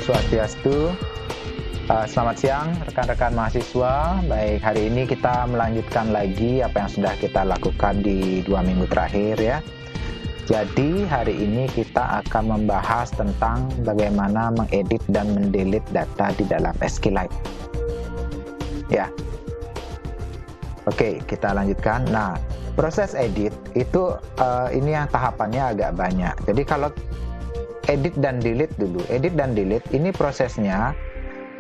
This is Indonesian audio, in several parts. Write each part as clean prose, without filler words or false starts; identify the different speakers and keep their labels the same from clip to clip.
Speaker 1: Swastiastu. Selamat siang rekan-rekan mahasiswa. Baik, hari ini kita melanjutkan lagi apa yang sudah kita lakukan di 2 minggu terakhir ya. Jadi hari ini kita akan membahas tentang bagaimana mengedit dan mendelete data di dalam SQLite. Ya. Oke, kita lanjutkan. Nah, proses edit itu ini yang tahapannya agak banyak. Jadi kalau edit dan delete dulu. Edit dan delete ini prosesnya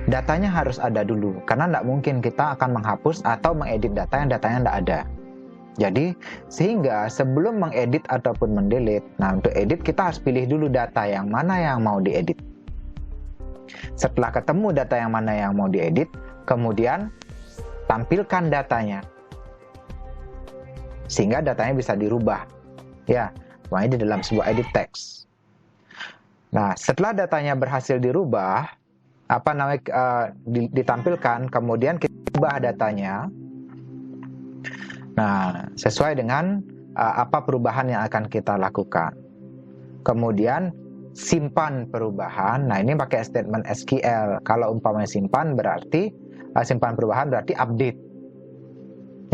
Speaker 1: datanya harus ada dulu. Karena tidak mungkin kita akan menghapus atau mengedit data yang datanya tidak ada. Jadi sehingga sebelum mengedit ataupun mendelete, nah untuk edit kita harus pilih dulu data yang mana yang mau diedit. Setelah ketemu data yang mana yang mau diedit, kemudian tampilkan datanya. Sehingga datanya bisa dirubah. Ya, makanya di dalam sebuah edit text. Nah, setelah datanya berhasil dirubah, ditampilkan, kemudian kita ubah datanya. Nah, sesuai dengan apa perubahan yang akan kita lakukan. Kemudian simpan perubahan. Nah, ini pakai statement SQL. Kalau umpamanya simpan berarti simpan perubahan berarti update.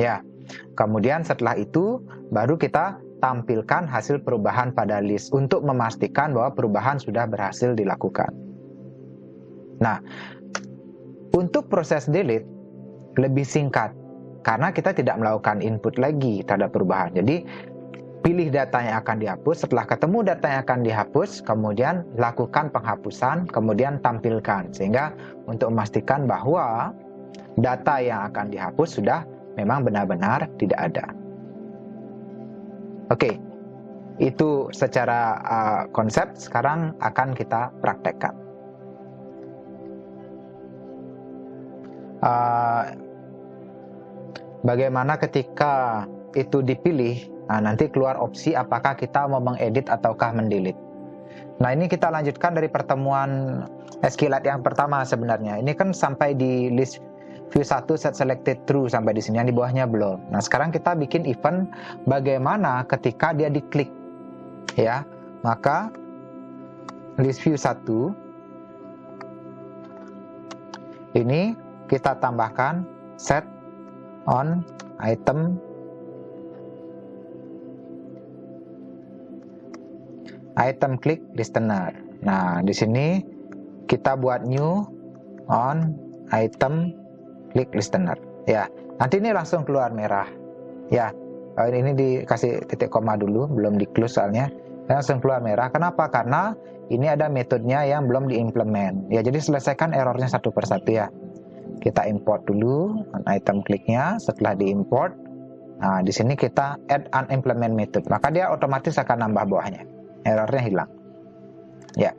Speaker 1: Ya. Kemudian setelah itu baru kita tampilkan hasil perubahan pada list untuk memastikan bahwa perubahan sudah berhasil dilakukan. Nah, untuk proses delete lebih singkat karena kita tidak melakukan input lagi terhadap perubahan. Jadi pilih data yang akan dihapus, setelah ketemu data yang akan dihapus, kemudian lakukan penghapusan, kemudian tampilkan. Sehingga untuk memastikan bahwa data yang akan dihapus sudah memang benar-benar tidak ada. Oke, itu secara konsep. Sekarang akan kita praktekkan. Bagaimana ketika itu dipilih, nanti keluar opsi apakah kita mau mengedit ataukah mendelete. Nah, ini kita lanjutkan dari pertemuan SQLite yang pertama sebenarnya. Ini kan sampai di list view 1 set selected true sampai di sini, yang di bawahnya belum. Nah, sekarang kita bikin event bagaimana ketika dia diklik. Ya. Maka list view 1 ini kita tambahkan set on item click listener. Nah, di sini kita buat new on item click listener. Ya, nanti ini langsung keluar merah. Ya, ini dikasih titik koma dulu, belum di close soalnya. Langsung keluar merah. Kenapa? Karena ini ada metodenya yang belum diimplement. Ya, jadi selesaikan errornya satu persatu ya. Kita import dulu item clicknya. Setelah diimport, nah di sini kita add unimplement method. Maka dia otomatis akan nambah bawahnya. Errornya hilang. Ya.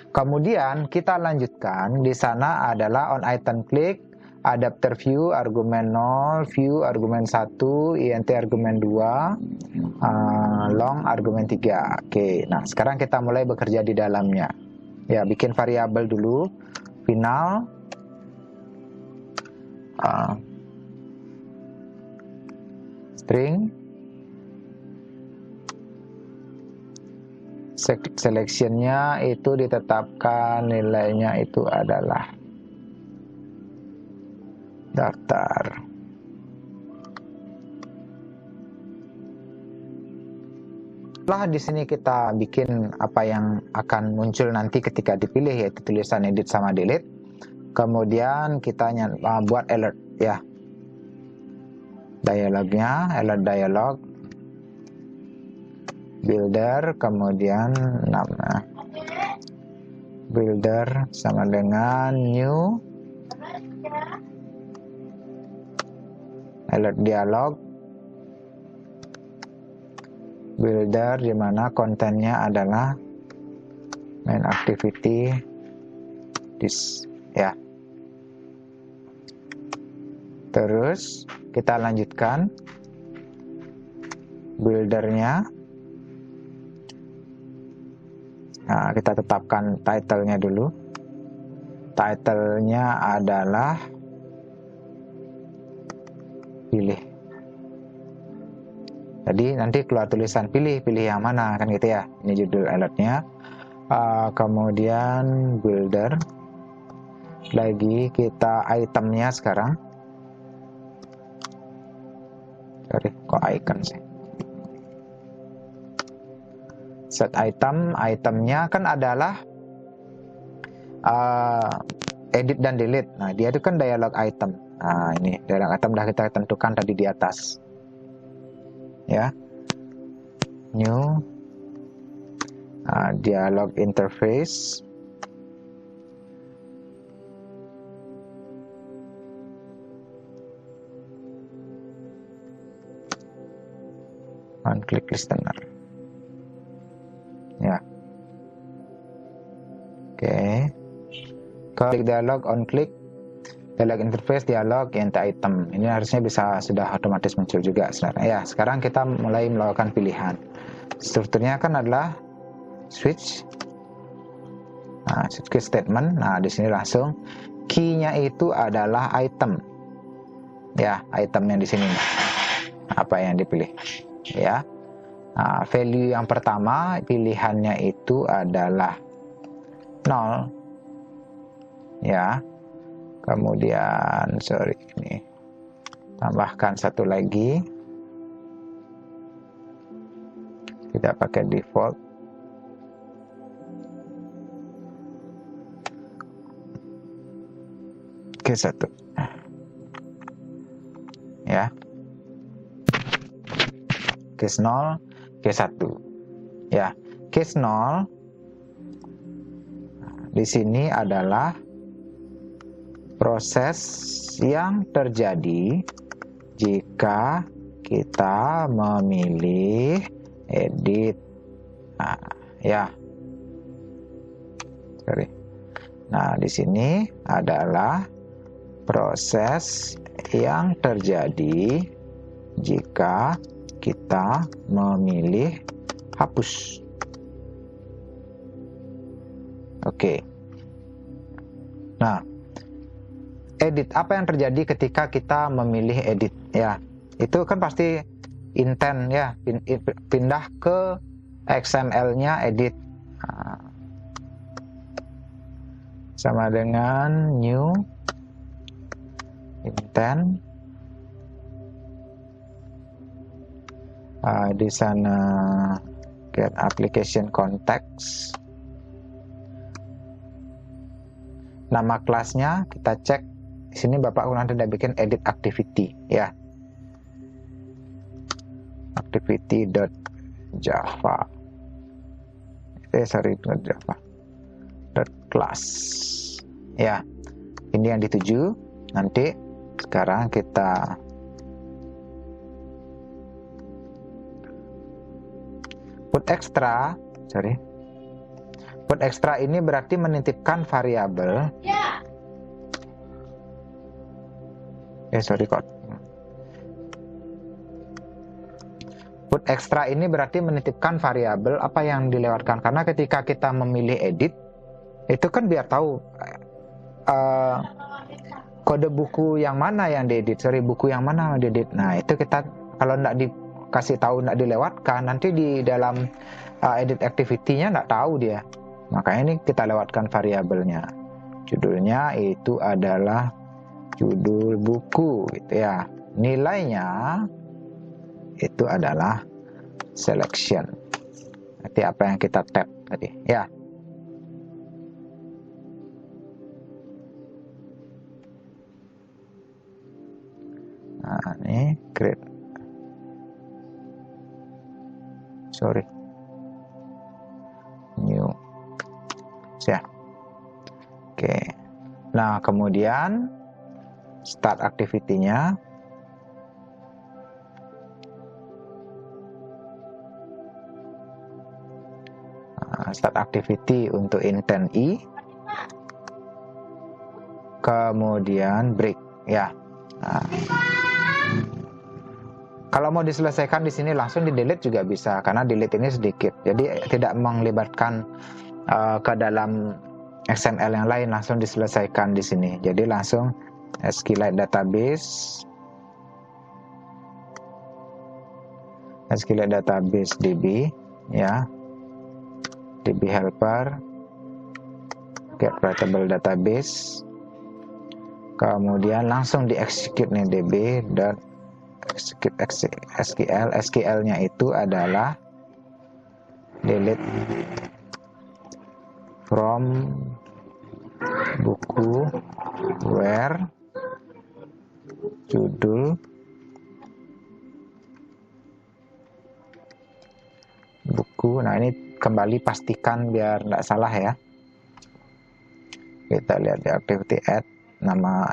Speaker 1: Kemudian kita lanjutkan. Di sana adalah on item click, adapter view, argumen 0, view, argumen 1, int argumen 2, long, argumen 3. Oke, nah sekarang kita mulai bekerja di dalamnya. Ya, bikin variabel dulu, final, string, selectionnya itu ditetapkan nilainya itu adalah daftar. Setelah di sini kita bikin apa yang akan muncul nanti ketika dipilih, yaitu tulisan edit sama delete. Kemudian kita buat alert ya. Dialognya, alert dialog, builder, kemudian nama builder sama dengan new alert dialog builder, di mana kontennya adalah main activity this ya. Terus kita lanjutkan buildernya. Nah, kita tetapkan title-nya dulu. Title-nya adalah pilih. Jadi nanti keluar tulisan pilih yang mana kan gitu ya. Ini judul alertnya. Kemudian builder, lagi kita itemnya sekarang. Sorry, kok icon sih? Set item, itemnya kan adalah edit dan delete. Nah, dia itu kan dialog item. Nah, ini dialog item udah kita tentukan tadi di atas. Ya. New dialog interface. On click listener. Ya. Oke. Klik dialog on click. Dialog interface, dialog, enter item. Ini harusnya bisa sudah otomatis muncul juga sebenarnya. Ya, sekarang kita mulai melakukan pilihan. Strukturnya kan adalah switch. Nah, switch key statement. Nah, di sini langsung key-nya itu adalah item. Ya, itemnya di sini. Apa yang dipilih? Ya. Nah, value yang pertama pilihannya itu adalah 0. Ya. Kemudian sorry, ini tambahkan satu lagi, tidak pakai default. Oke, 1 ya, case 0, case 1 ya. Case 0 di sini adalah proses yang terjadi jika kita memilih edit. Nah, ya. Sorry. Nah, di sini adalah proses yang terjadi jika kita memilih hapus. Oke. Nah, edit, apa yang terjadi ketika kita memilih edit ya, itu kan pasti intent ya, pindah ke XML-nya edit. Nah, sama dengan new intent. Di sana get application context, nama kelasnya kita cek. Di sini Bapak ulang tidak bikin edit activity ya. Activity.java. Java. .class. Ya. Ini yang dituju. Nanti sekarang kita put extra, put extra ini berarti menitipkan variabel. Put extra ini berarti menitipkan variabel apa yang dilewatkan, karena ketika kita memilih edit itu kan biar tahu kode buku yang mana yang diedit, buku yang mana yang diedit. Nah, itu kita kalau nggak dikasih tahu, nggak dilewatkan, nanti di dalam edit activity-nya nggak tahu dia. Makanya ini kita lewatkan variabelnya. Judulnya itu adalah judul buku gitu ya. Nilainya itu adalah selection. Nanti apa yang kita tap tadi ya. Nah, ini create. New. Ya. Oke. Nah, kemudian start activity-nya. Start activity untuk intent I. Kemudian break ya. Nah, kalau mau diselesaikan di sini langsung di delete juga bisa, karena delete ini sedikit, jadi tidak melibatkan ke dalam XML yang lain, langsung diselesaikan di sini. Jadi langsung SQLite database DB ya. db helper get writable database, kemudian langsung di execute nih db dan execute SQL nya itu adalah delete from buku where judul buku. Nah, ini kembali pastikan biar tidak salah ya. Kita lihat di activity add nama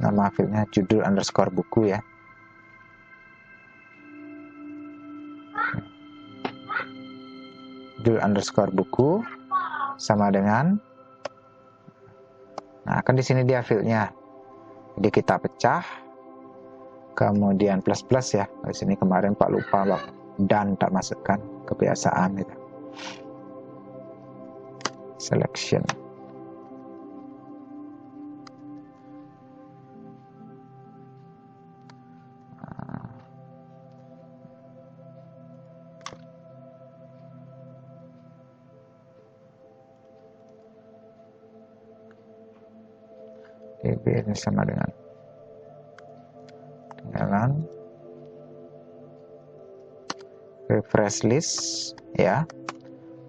Speaker 1: nama fieldnya judul underscore buku ya. Judul underscore buku sama dengan, nah kan di sini dia fieldnya, jadi kita pecah, kemudian plus plus ya. Di sini kemarin Pak lupa dan tak masukkan, kebiasaan gitu. Selection. DB ini sama dengan refresh list ya,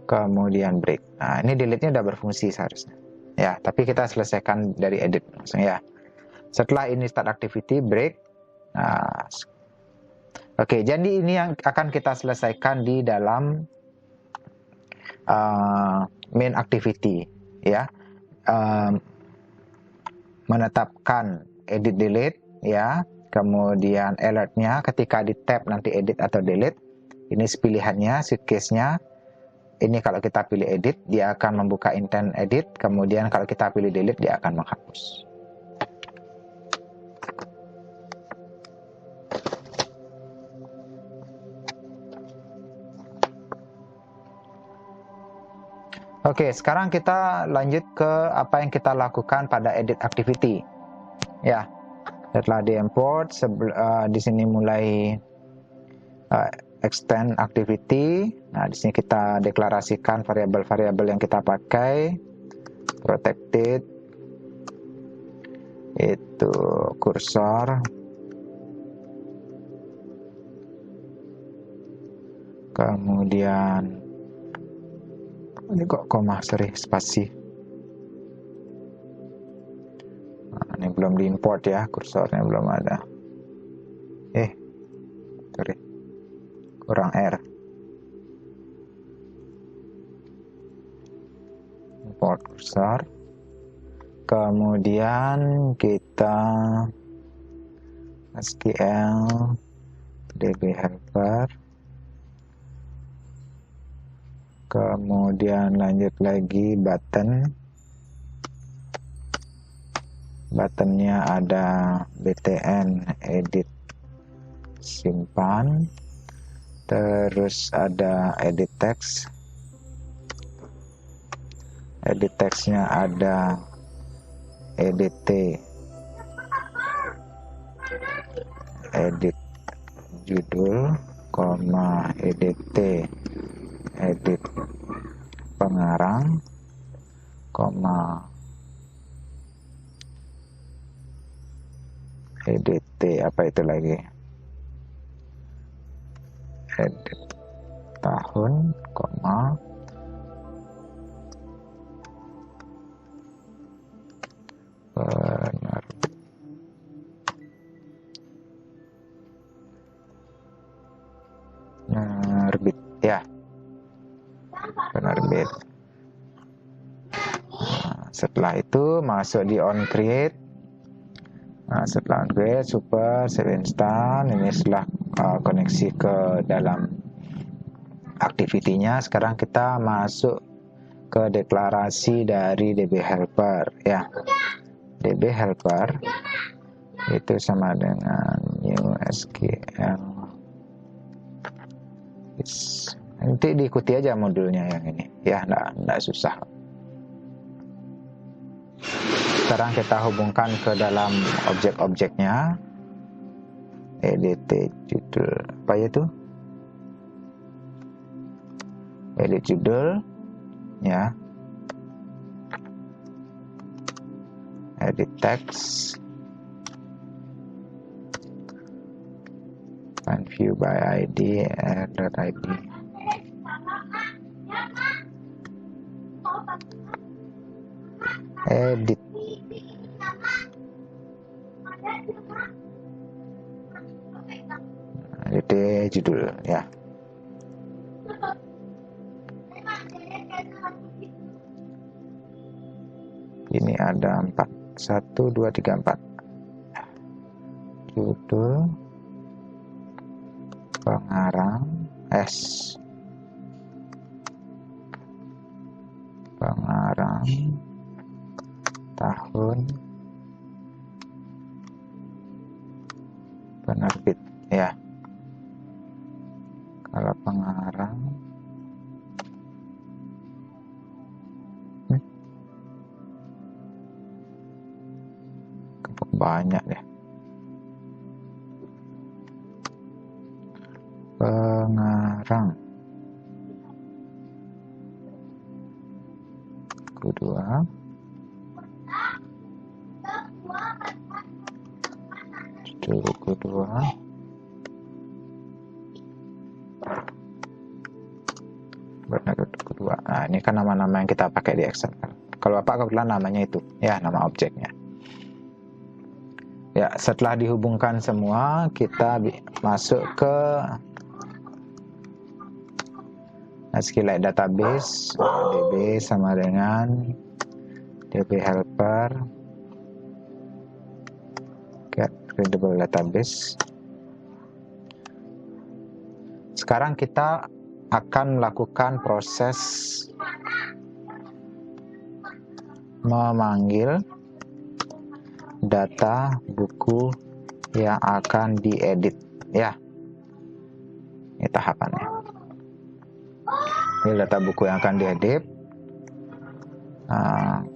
Speaker 1: kemudian break. Nah, ini delete-nya udah berfungsi seharusnya ya, tapi kita selesaikan dari edit langsung ya. Setelah ini start activity, break. Nah, oke, jadi ini yang akan kita selesaikan di dalam main activity ya. Menetapkan edit delete ya, kemudian alertnya ketika di tab nanti edit atau delete, ini pilihannya, suitcase-nya. Ini kalau kita pilih edit, dia akan membuka intent edit, kemudian kalau kita pilih delete, dia akan menghapus. Oke, sekarang kita lanjut ke apa yang kita lakukan pada edit activity. Ya, setelah diimport, di sini mulai extend activity. Nah, di sini kita deklarasikan variabel-variabel yang kita pakai. Protected itu kursor, kemudian ini kok koma, spasi. Nah, ini belum diimport ya, kursornya belum ada. Kurang R. Import kursor. Kemudian kita SQL db helper. Kemudian lanjut lagi button. Buttonnya ada btn edit simpan. Terus ada edit text. Edit textnya ada edt edit judul, edt edit pengarang, edt apa itu lagi, edit tahun, penerbit ya, penerbit. Nah, setelah itu masuk di on create. Nah, setelah on create, super save instant. Ini setelah koneksi ke dalam activity-nya. Sekarang kita masuk ke deklarasi dari db helper ya. db helper itu sama dengan new SQL. Nanti diikuti aja modulnya yang ini ya, enggak susah. Sekarang kita hubungkan ke dalam objek-objeknya. Edt judul apa itu? edit judul, ya, edit text, find view by ID, add.id. Edit. Edit judul, ya. Ini ada 4. 1, 2, 3, 4. Judul, pengarang, S. Pengarang, tahun, penerbit, ya. Kalau pengarang, banyak deh. Pengarang, kedua, judul kedua, penerbit kedua. Nah, ini kan nama-nama yang kita pakai di Excel. Kalau Bapak kebetulan namanya itu, ya, nama objeknya. Ya, setelah dihubungkan semua, kita masuk ke SQLite database. DB sama dengan DB helper get readable database. Sekarang kita akan melakukan proses memanggil data buku yang akan diedit, ya. Ini tahapannya. Ini data buku yang akan diedit.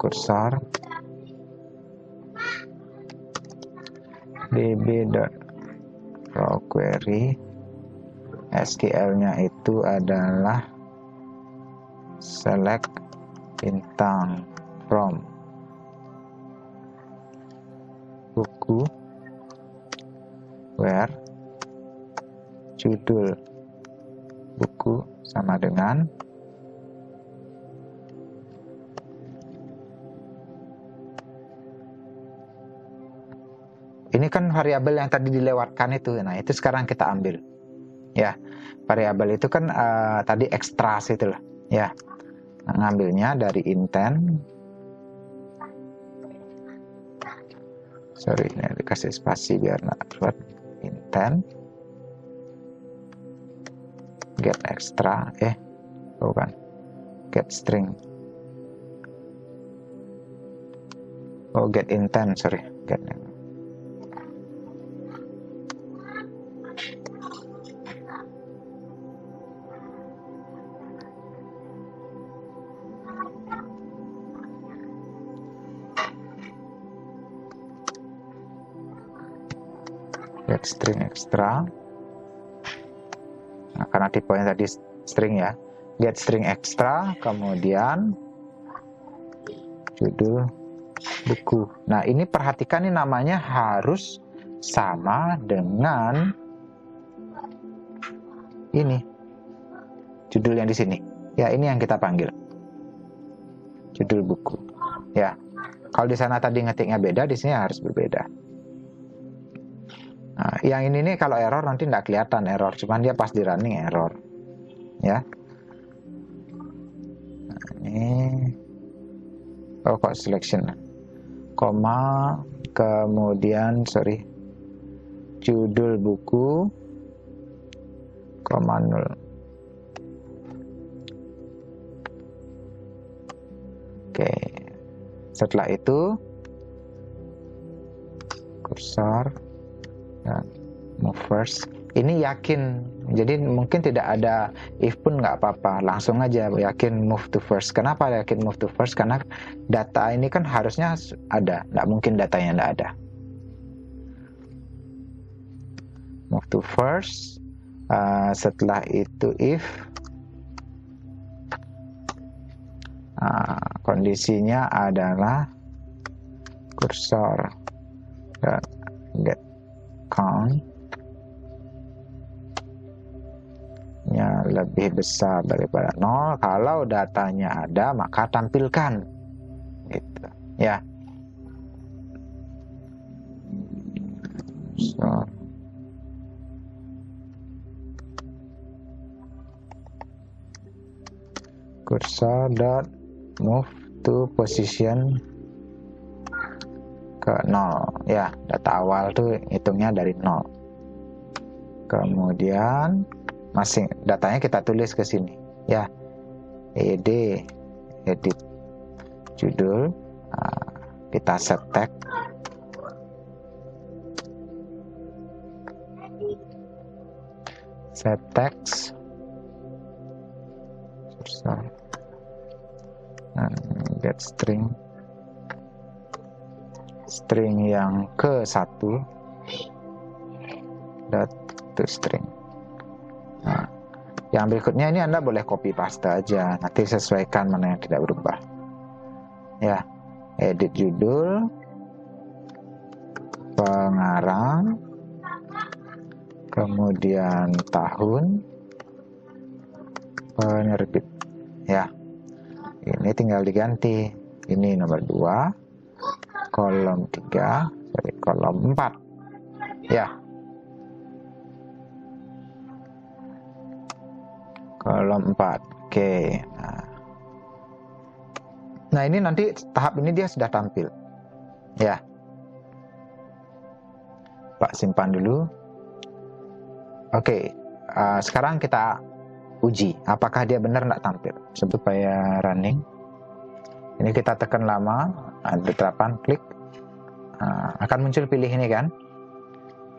Speaker 1: Kursor db.rawQuery, SQL-nya itu adalah select bintang from buku where judul buku sama dengan ini kan variabel yang tadi dilewatkan itu. Nah, itu sekarang kita ambil, ya. Variabel itu kan tadi extras itu lah, ya. Ngambilnya dari intent. Sorry, ini dikasih spasi biar nggak keluar. Intent get extra, bukan, get string, get intent, sorry, get string extra. Nah, karena tipenya tadi string, ya, get string extra, kemudian judul buku. Nah, ini perhatikan, ini namanya harus sama dengan ini judul yang di sini, ya. Ini yang kita panggil judul buku, ya. Kalau di sana tadi ngetiknya beda, di sini harus berbeda. Nah, yang ini nih kalau error nanti nggak kelihatan error, cuman dia pas di running error, ya. Nah, ini kok selection, koma, kemudian judul buku, koma 0. Oke, setelah itu kursor dan move first. Ini yakin, jadi mungkin tidak ada if pun nggak apa-apa, langsung aja yakin move to first. Kenapa yakin move to first? Karena data ini kan harusnya ada, nggak mungkin datanya nggak ada. Move to first. Setelah itu if Kondisinya adalah kursor get count nya lebih besar daripada 0. Kalau datanya ada, maka tampilkan gitu ya. Cursor dot move to position ke 0 ya, data awal tuh hitungnya dari 0. Kemudian masing datanya kita tulis ke sini ya, edit judul, kita set text get string yang ke-1 dot to string. Yang berikutnya ini Anda boleh copy paste aja, nanti sesuaikan mana yang tidak berubah ya. Edit judul, pengarang, kemudian tahun, penerbit ya. Ini tinggal diganti, ini nomor 2, kolom 3, kolom 4 ya. Kolom 4. Oke. Nah, ini nanti tahap ini dia sudah tampil ya. Pak simpan dulu. Oke. Sekarang kita uji apakah dia benar nggak tampil. Supaya running. Ini kita tekan lama, ada terapan klik, akan muncul pilih ini kan.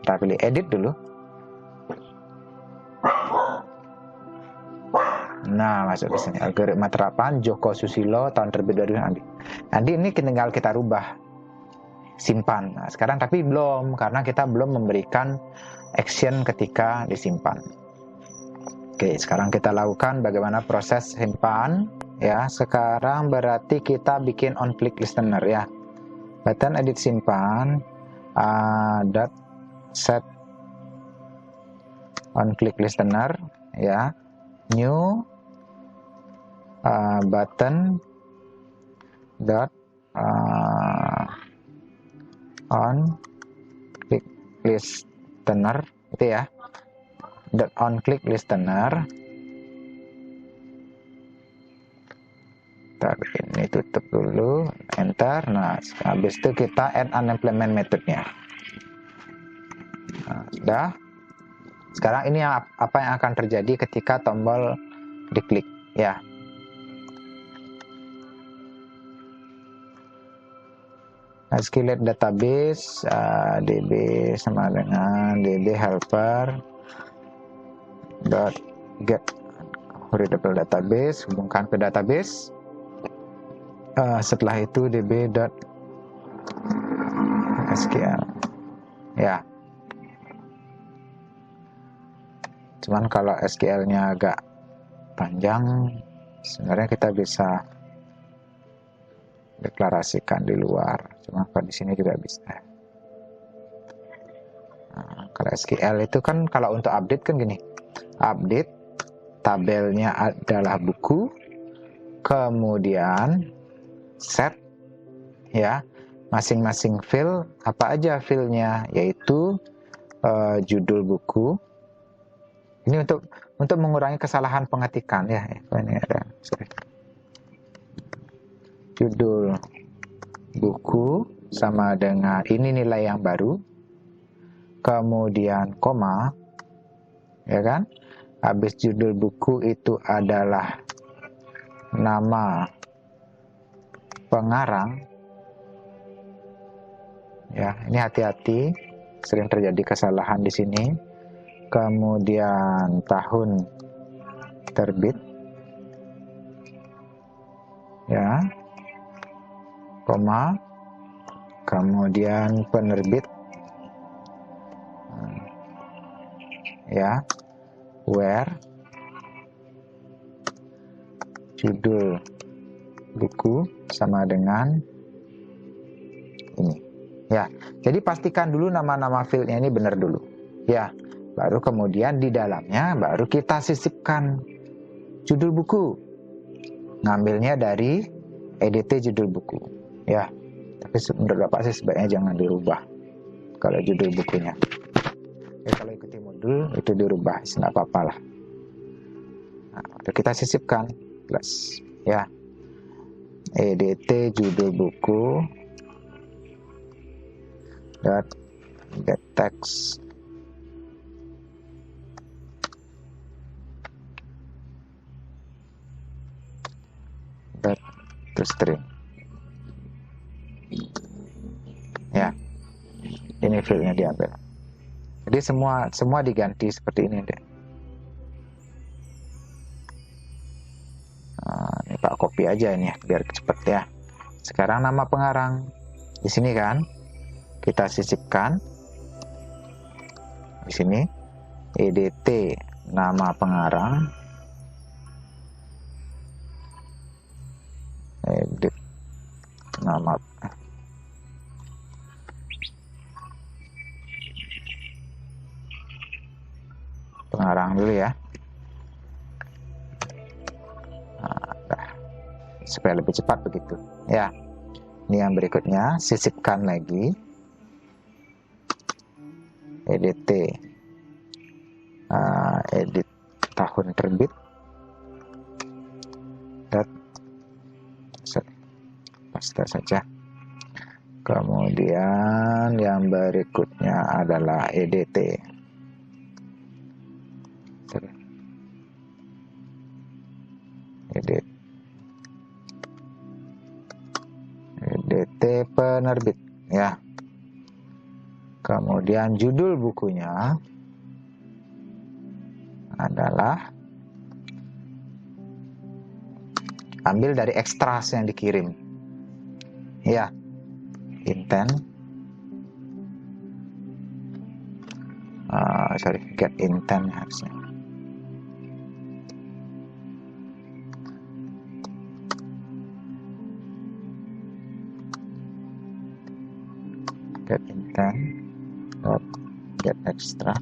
Speaker 1: Kita pilih edit dulu. Nah, masuk ke sini. Algoritma terapan Joko Susilo, tahun terbit 2000. Nanti ini tinggal kita rubah, simpan. Nah, sekarang tapi belum, karena kita belum memberikan action ketika disimpan. Oke, sekarang kita lakukan bagaimana proses simpan ya. Sekarang berarti kita bikin on click listener ya. Button edit simpan, dot set on click listener ya, new button dot on click listener itu ya, dot on click listener. Ini tutup dulu, enter. Nah, habis itu kita add unimplement methodnya. Nah, sudah. Sekarang ini apa yang akan terjadi ketika tombol diklik ya. SQLite database, db sama dengan db helper dot get readable database, hubungkan ke database. Setelah itu db dot sql ya. Cuman kalau SQL-nya agak panjang, sebenarnya kita bisa deklarasikan di luar. Cuma kalau di sini juga bisa. Nah, kalau SQL itu kan kalau untuk update kan gini. Update tabelnya adalah buku, kemudian set ya, masing-masing field apa aja fieldnya, yaitu judul buku. Ini untuk mengurangi kesalahan pengetikan ya. Ini ada judul buku sama dengan ini nilai yang baru, kemudian koma ya kan. Habis judul buku itu adalah nama pengarang ya. Ini hati-hati, sering terjadi kesalahan di sini. Kemudian tahun terbit ya, koma, kemudian penerbit ya, where judul buku sama dengan ini. Ya, jadi pastikan dulu nama-nama fieldnya ini benar dulu. Ya, baru kemudian di dalamnya baru kita sisipkan judul buku. Ngambilnya dari EDT judul buku. Ya, tapi menurut Bapak sih sebaiknya jangan dirubah kalau judul bukunya. Kalau ikuti modul itu dirubah, nggak apa-apa lah. Nah, kita sisipkan plus ya. EDT judul buku dot get text dot to string. Ya, ini fieldnya diambil. Jadi semua diganti seperti ini deh. Nah, ini Pak copy aja ini biar cepet ya. Sekarang nama pengarang di sini kan kita sisipkan di sini EDT nama pengarang, edit nama pengarang dulu ya. Nah, supaya lebih cepat begitu ya. Ini yang berikutnya, sisipkan lagi EDT edit tahun terbit paste saja. Kemudian yang berikutnya adalah EDT EDT penerbit ya. Kemudian judul bukunya adalah ambil dari ekstras yang dikirim ya, intent get intent harusnya. Get intent get extra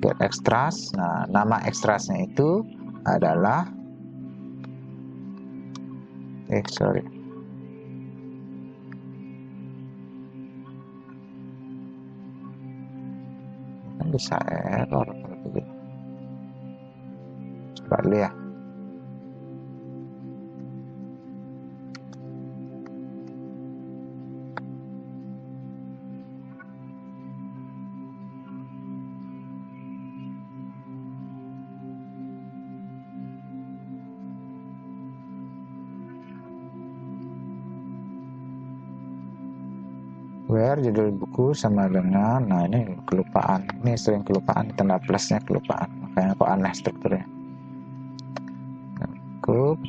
Speaker 1: get extras. Nah, nama ekstrasnya itu adalah bisa error kalau begitu. Coba lihat. Where judul buku sama dengan, nah ini kelupaan, ini sering kelupaan, tanda plusnya kelupaan, makanya kok aneh strukturnya.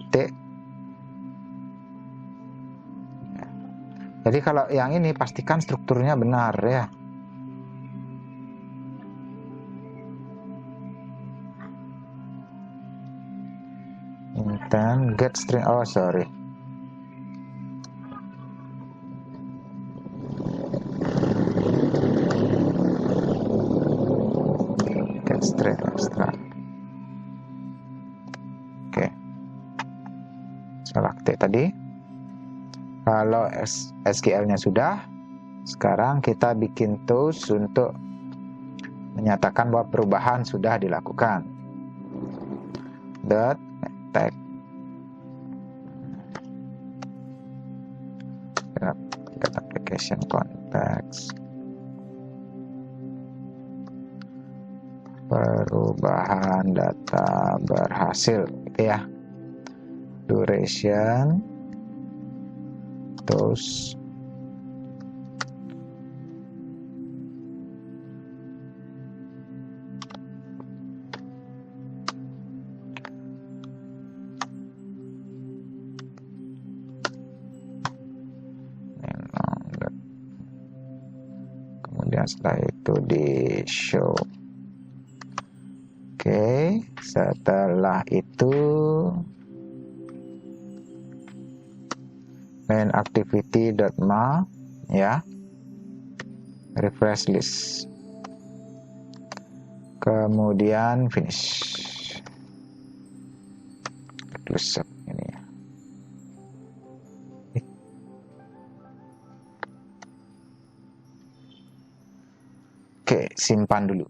Speaker 1: T. Jadi kalau yang ini pastikan strukturnya benar ya. Intent get string, oh sorry. String extra. Oke. Salah ketik tadi. Kalau SQL-nya sudah, sekarang kita bikin tools untuk menyatakan bahwa perubahan sudah dilakukan. Dot tag get application context. Perubahan data berhasil gitu ya. Duration terus kemudian setelah itu di show. Oke, setelah itu main activity.ma, ya, refresh list, kemudian finish, close up ini ya. Oke, simpan dulu.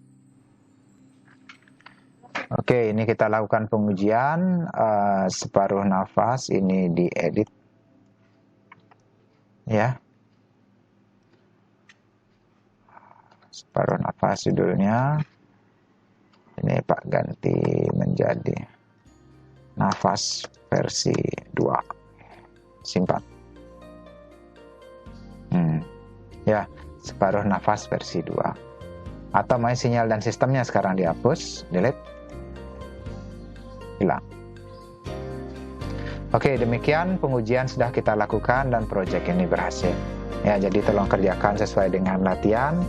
Speaker 1: Oke, ini kita lakukan pengujian separuh nafas, ini diedit ya. Separuh nafas judulnya. Ini Pak ganti menjadi nafas versi 2. Simpan. Ya, separuh nafas versi 2. Atau main sinyal dan sistemnya sekarang dihapus, delete, hilang. Oke, demikian pengujian sudah kita lakukan dan proyek ini berhasil. Ya, jadi tolong kerjakan sesuai dengan latihan.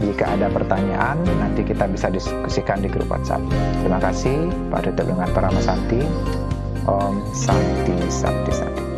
Speaker 1: Jika ada pertanyaan, nanti kita bisa diskusikan di grup WhatsApp. Terima kasih, Pak Rito dengan Paramasanti. Om Santi Santi Santi.